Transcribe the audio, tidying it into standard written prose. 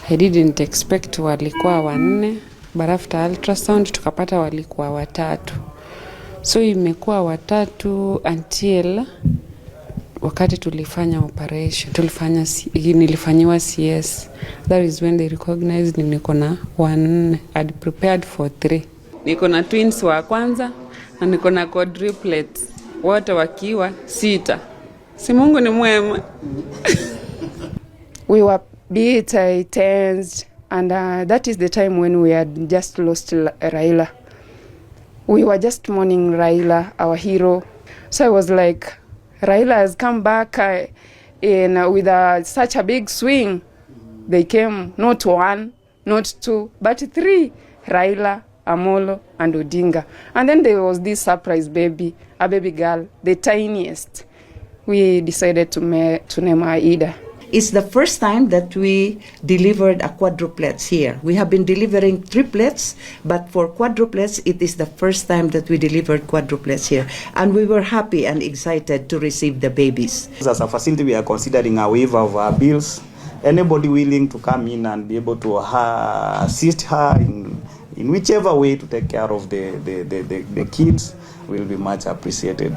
I didn't expect walikuwa 4, but after ultrasound tukapata walikuwa 3. So imekuwa 3 until wakati tulifanya operation, nilifanyiwa CS. That is when they recognized niko na 1. I'd prepared for 3. Niko na twins wa kwanza na niko na quadruplets, wote wakiwa 6. Si Mungu ni mwema. We were bit tensed, and that is the time when we had just lost Raila. We were just mourning Raila, our hero. So I was like, Raila has come back with such a big swing. They came not 1, not 2, but 3. Raila, Amolo, and Odinga. And then there was this surprise baby, a baby girl, the tiniest. We decided to name her Ida. It's the first time that we delivered a quadruplets here. We have been delivering triplets, but for quadruplets, it is the first time that we delivered quadruplets here. And we were happy and excited to receive the babies. As a facility, we are considering a waiver of our bills. Anybody willing to come in and be able to assist her in whichever way to take care of the kids will be much appreciated.